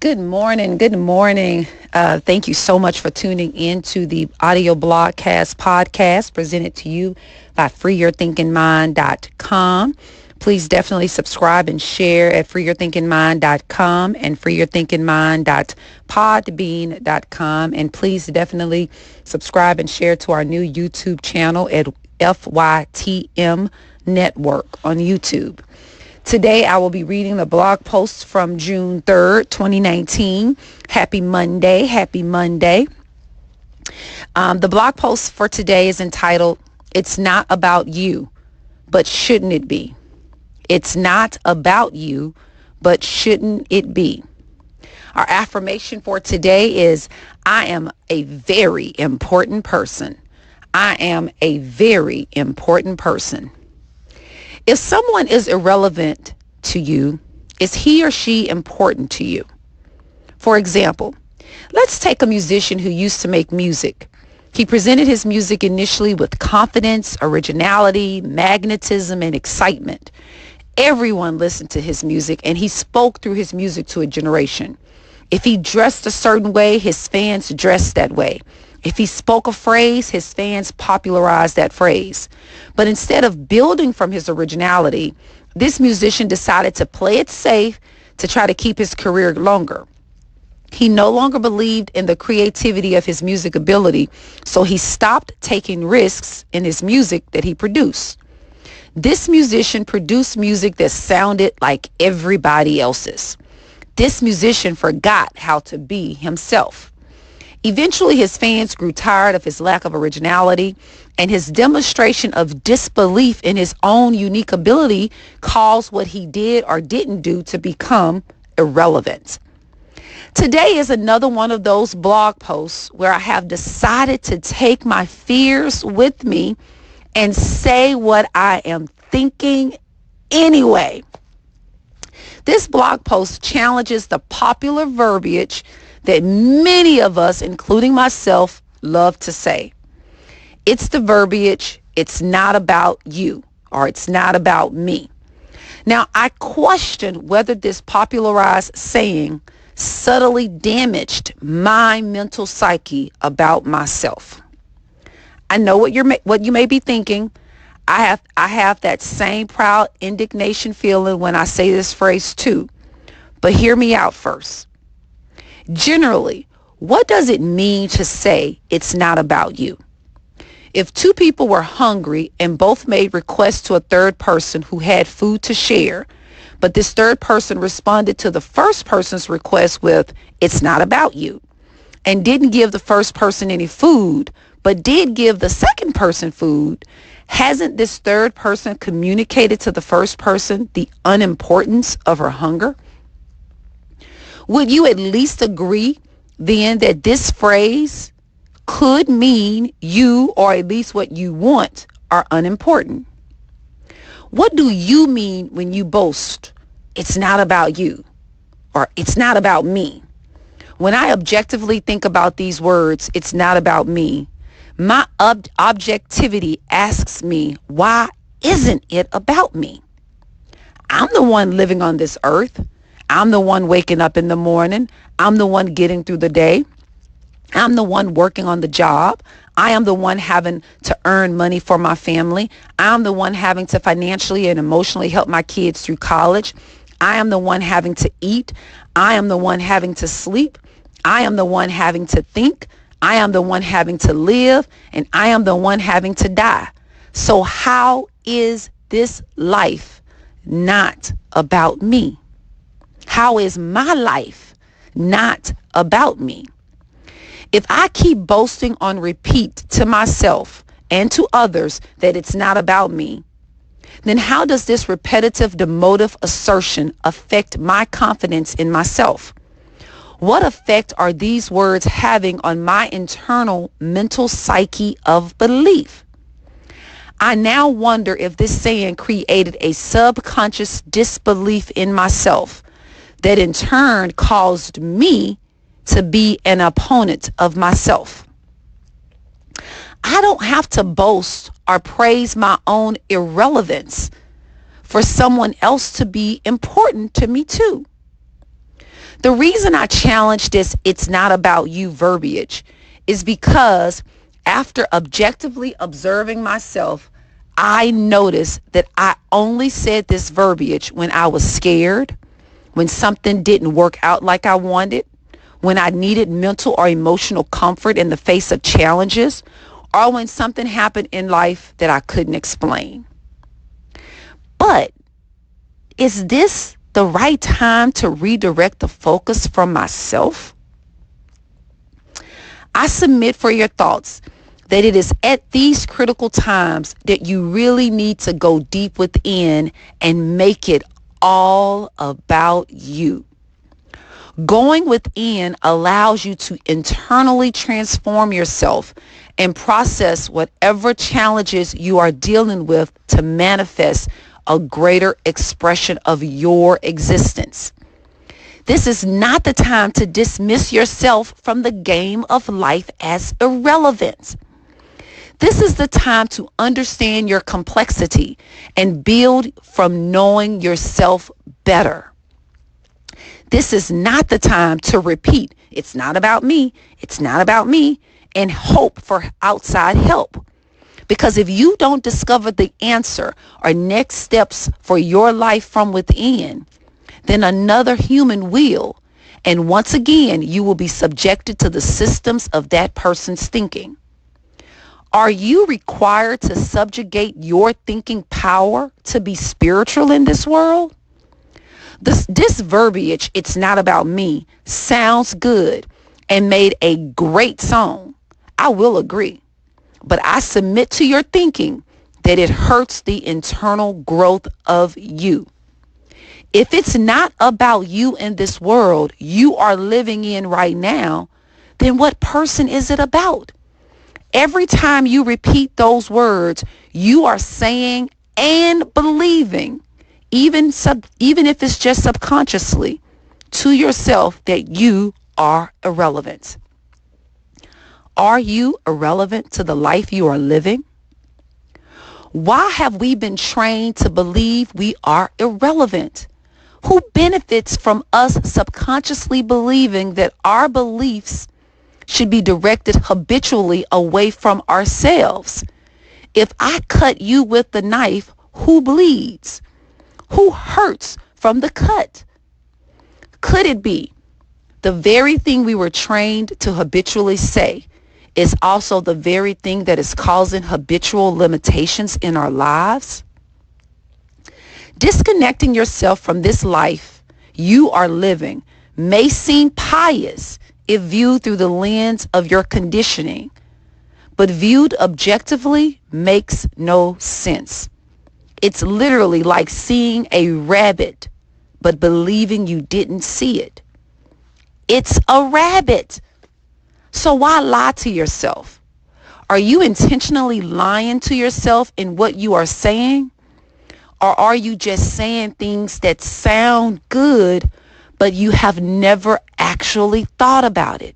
Good morning. Good morning. Thank you so much for tuning in to the audio blogcast podcast presented to you by freeyourthinkingmind.com. Please definitely subscribe and share at freeyourthinkingmind.com and freeyourthinkingmind.podbean.com. And please definitely subscribe and share to our new YouTube channel at FYTM Network on YouTube. Today, I will be reading the blog post from June 3rd, 2019. Happy Monday. Happy Monday. The blog post for today is entitled, "It's Not About You, But Shouldn't It Be?" It's not about you, but shouldn't it be? Our affirmation for today is, I am a very important person. I am a very important person. If someone is irrelevant to you, is he or she important to you? For example, let's take a musician who used to make music. He presented his music initially with confidence, originality, magnetism, and excitement. Everyone listened to his music, and he spoke through his music to a generation. If he dressed a certain way, his fans dressed that way. If he spoke a phrase, his fans popularized that phrase. But instead of building from his originality, this musician decided to play it safe to try to keep his career longer. He no longer believed in the creativity of his music ability, so he stopped taking risks in his music that he produced. This musician produced music that sounded like everybody else's. This musician forgot how to be himself. Eventually, his fans grew tired of his lack of originality, and his demonstration of disbelief in his own unique ability caused what he did or didn't do to become irrelevant. Today is another one of those blog posts where I have decided to take my fears with me and say what I am thinking anyway. This blog post challenges the popular verbiage that many of us, including myself, love to say. It's the verbiage, "It's not about you," or "It's not about me." Now, I question whether this popularized saying subtly damaged my mental psyche about myself. I know what you may be thinking. I have that same proud indignation feeling when I say this phrase too. But hear me out first. Generally, what does it mean to say it's not about you? If two people were hungry and both made requests to a third person who had food to share, but this third person responded to the first person's request with, "It's not about you," and didn't give the first person any food, but did give the second person food, hasn't this third person communicated to the first person the unimportance of her hunger? Would you at least agree then that this phrase could mean you, or at least what you want, are unimportant? What do you mean when you boast, "It's not about you," or "It's not about me"? When I objectively think about these words, "It's not about me," my objectivity asks me, why isn't it about me? I'm the one living on this earth. I'm the one waking up in the morning. I'm the one getting through the day. I'm the one working on the job. I am the one having to earn money for my family. I'm the one having to financially and emotionally help my kids through college. I am the one having to eat. I am the one having to sleep. I am the one having to think. I am the one having to live. And I am the one having to die. So how is this life not about me? How is my life not about me? If I keep boasting on repeat to myself and to others that it's not about me, then how does this repetitive demotive assertion affect my confidence in myself? What effect are these words having on my internal mental psyche of belief? I now wonder if this saying created a subconscious disbelief in myself that in turn caused me to be an opponent of myself. I don't have to boast or praise my own irrelevance for someone else to be important to me too. The reason I challenge this "it's not about you" verbiage is because after objectively observing myself, I noticed that I only said this verbiage when I was scared, when something didn't work out like I wanted, when I needed mental or emotional comfort in the face of challenges, or when something happened in life that I couldn't explain. But is this the right time to redirect the focus from myself? I submit for your thoughts that it is at these critical times that you really need to go deep within and make it all about you. Going within allows you to internally transform yourself and process whatever challenges you are dealing with to manifest a greater expression of your existence. This is not the time to dismiss yourself from the game of life as irrelevant. This is the time to understand your complexity and build from knowing yourself better. This is not the time to repeat, "It's not about me, it's not about me," and hope for outside help. Because if you don't discover the answer or next steps for your life from within, then another human will. And once again, you will be subjected to the systems of that person's thinking. Are you required to subjugate your thinking power to be spiritual in this world? This verbiage, "it's not about me," sounds good and made a great song. I will agree. But I submit to your thinking that it hurts the internal growth of you. If it's not about you in this world you are living in right now, then what person is it about? Every time you repeat those words, you are saying and believing, even if it's just subconsciously, to yourself that you are irrelevant. Are you irrelevant to the life you are living? Why have we been trained to believe we are irrelevant? Who benefits from us subconsciously believing that our beliefs should be directed habitually away from ourselves? If I cut you with the knife, who bleeds? Who hurts from the cut? Could it be the very thing we were trained to habitually say is also the very thing that is causing habitual limitations in our lives? Disconnecting yourself from this life you are living may seem pious if viewed through the lens of your conditioning, but viewed objectively makes no sense. It's literally like seeing a rabbit, but believing you didn't see it. It's a rabbit. So why lie to yourself? Are you intentionally lying to yourself in what you are saying? Or are you just saying things that sound good, but you have never actually thought about it?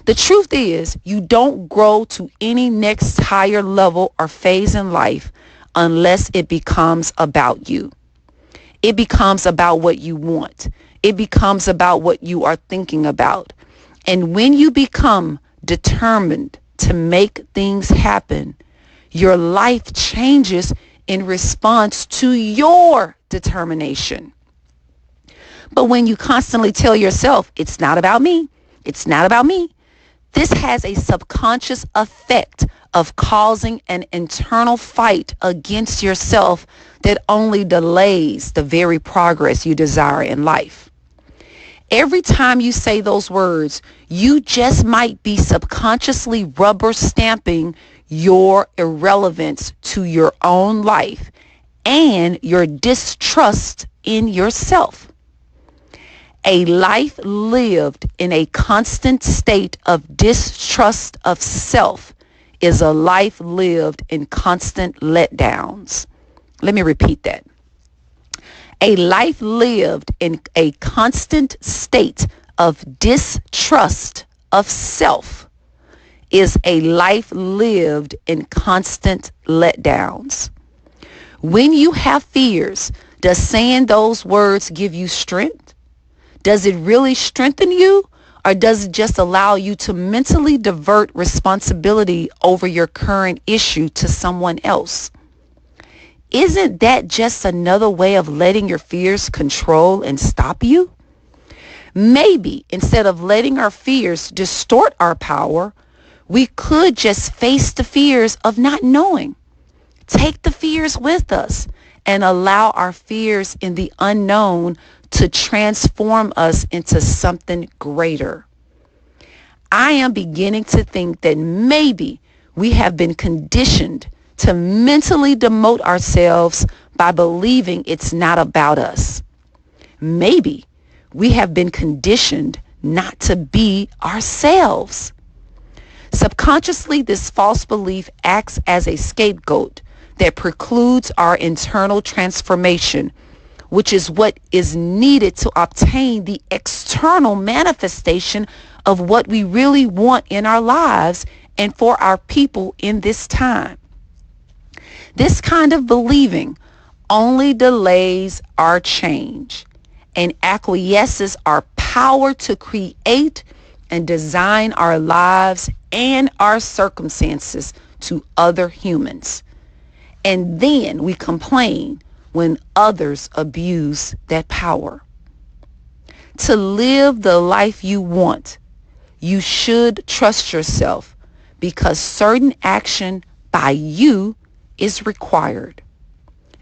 The truth is, you don't grow to any next higher level or phase in life unless it becomes about you. It becomes about what you want. It becomes about what you are thinking about. And when you become determined to make things happen, your life changes in response to your determination. But when you constantly tell yourself, "It's not about me, it's not about me," this has a subconscious effect of causing an internal fight against yourself that only delays the very progress you desire in life. Every time you say those words, you just might be subconsciously rubber stamping your irrelevance to your own life and your distrust in yourself. A life lived in a constant state of distrust of self is a life lived in constant letdowns. Let me repeat that. A life lived in a constant state of distrust of self is a life lived in constant letdowns. When you have fears, does saying those words give you strength? Does it really strengthen you, or does it just allow you to mentally divert responsibility over your current issue to someone else? Isn't that just another way of letting your fears control and stop you? Maybe instead of letting our fears distort our power, we could just face the fears of not knowing. Take the fears with us and allow our fears in the unknown to transform us into something greater. I am beginning to think that maybe we have been conditioned to mentally demote ourselves by believing it's not about us. Maybe we have been conditioned not to be ourselves. Subconsciously, this false belief acts as a scapegoat that precludes our internal transformation, which is what is needed to obtain the external manifestation of what we really want in our lives and for our people in this time. This kind of believing only delays our change and acquiesces our power to create and design our lives and our circumstances to other humans. And then we complain when others abuse that power. To live the life you want, you should trust yourself because certain action by you is required.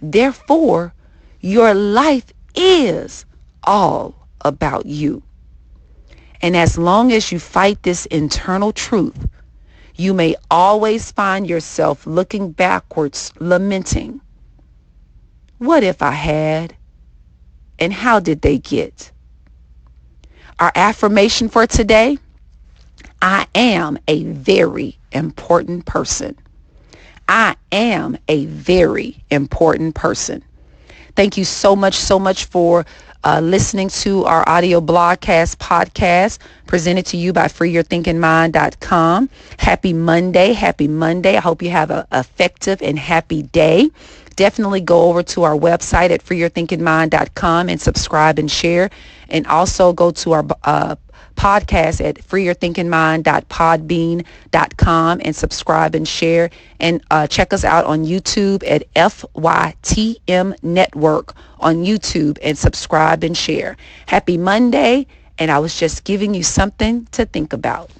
Therefore, your life is all about you. And as long as you fight this internal truth, you may always find yourself looking backwards, lamenting, what if I had? And how did they get? Our affirmation for today: I am a very important person. I am a very important person. Thank you so much for listening to our audio blogcast podcast presented to you by freeyourthinkingmind.com. Happy Monday. Happy Monday. I hope you have an effective and happy day. Definitely go over to our website at freeyourthinkingmind.com and subscribe and share. And also go to our podcast at freeyourthinkingmind.podbean.com and subscribe and share. And check us out on YouTube at FYTM Network on YouTube and subscribe and share. Happy Monday. And I was just giving you something to think about.